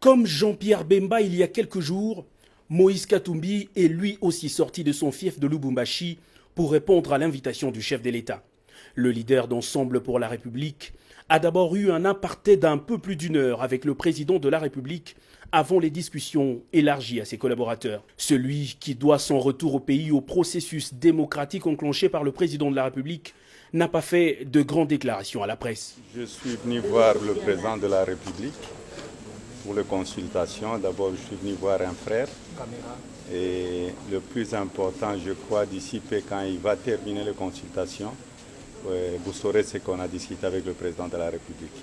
Comme Jean-Pierre Bemba il y a quelques jours, Moïse Katumbi est lui aussi sorti de son fief de Lubumbashi pour répondre à l'invitation du chef de l'État. Le leader d'Ensemble pour la République a d'abord eu un aparté d'un peu plus d'une heure avec le président de la République avant les discussions élargies à ses collaborateurs. Celui qui doit son retour au pays au processus démocratique enclenché par le président de la République n'a pas fait de grandes déclarations à la presse. Je suis venu voir le président de la République pour les consultations. D'abord, je suis venu voir un frère. Et le plus important, je crois, d'ici peu, quand il va terminer les consultations, vous saurez ce qu'on a discuté avec le président de la République.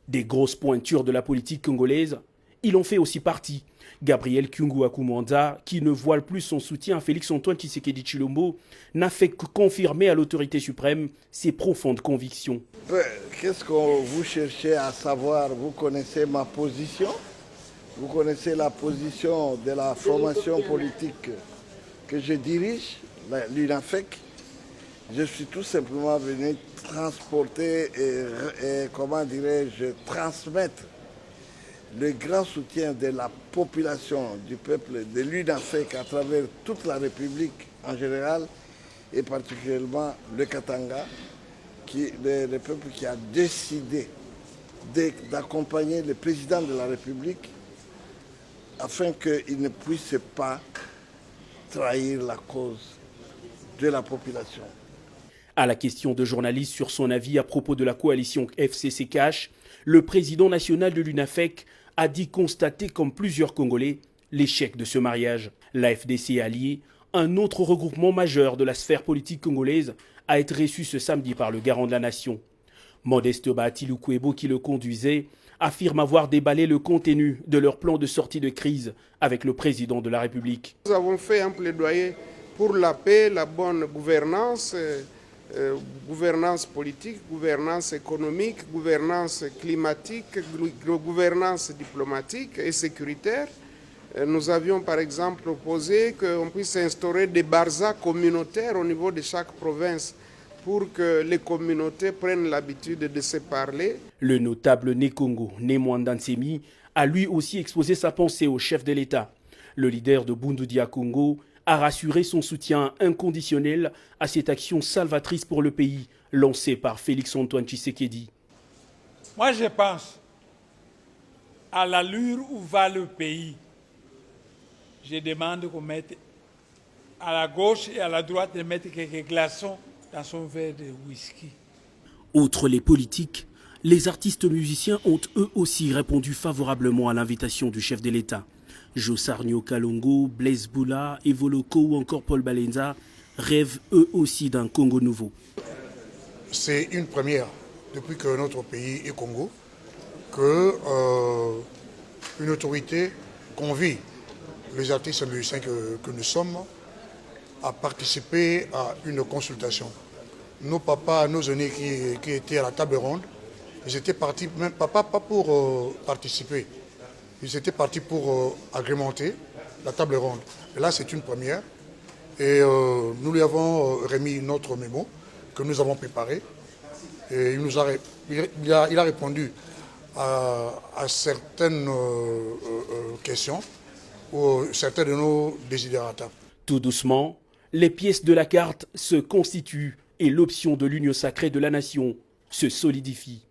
Des grosses pointures de la politique congolaise, il en fait aussi partie. Gabriel Kyungu Akumanda, qui ne voile plus son soutien à Félix-Antoine Tshisekedi Tshilombo, n'a fait que confirmer à l'autorité suprême ses profondes convictions. Qu'est-ce que vous cherchez à savoir? Vous connaissez ma position? Vous connaissez la position de la formation politique que je dirige, l'UNAFEC. Je suis tout simplement venu transporter et comment dirais-je, transmettre le grand soutien de la population, du peuple de l'UNAFEC à travers toute la République en général et particulièrement le Katanga, le peuple qui a décidé d'accompagner le président de la République afin qu'il ne puisse pas trahir la cause de la population. À la question de journalistes sur son avis à propos de la coalition FCC-CACH, le président national de l'UNAFEC a dit constater comme plusieurs Congolais l'échec de ce mariage. La FDC alliée, un autre regroupement majeur de la sphère politique congolaise, a été reçu ce samedi par le garant de la nation. Modeste Bahati Lukwebo, qui le conduisait, affirme avoir déballé le contenu de leur plan de sortie de crise avec le président de la République. Nous avons fait un plaidoyer pour la paix, la bonne gouvernance, gouvernance politique, gouvernance économique, gouvernance climatique, gouvernance diplomatique et sécuritaire. Nous avions par exemple proposé qu'on puisse instaurer des barzas communautaires au niveau de chaque province pour que les communautés prennent l'habitude de se parler. Le notable Nekongo, Nemwanda Nsemi, a lui aussi exposé sa pensée au chef de l'État. Le leader de Bundu Dia Congo a rassuré son soutien inconditionnel à cette action salvatrice pour le pays lancée par Félix-Antoine Tshisekedi. Moi je pense à l'allure où va le pays. Je demande qu'on mette à la gauche et à la droite de mettre quelques glaçons dans son verre de whisky. Outre les politiques, les artistes musiciens ont eux aussi répondu favorablement à l'invitation du chef de l'État. Josarnio Kalongo, Blaise Boula, Evoloko ou encore Paul Balenza rêvent eux aussi d'un Congo nouveau. C'est une première depuis que notre pays est Congo, qu'une autorité convie les artistes musiciens que nous sommes à participer à une consultation. Nos papas, nos aînés qui étaient à la table ronde, ils étaient partis, même pas pour participer, ils étaient partis pour agrémenter la table ronde. Et là, c'est une première. Et nous lui avons remis notre mémo que nous avons préparé. Et il a répondu à certaines questions ou certains de nos desiderata. Tout doucement, les pièces de la carte se constituent et l'option de l'union sacrée de la nation se solidifie.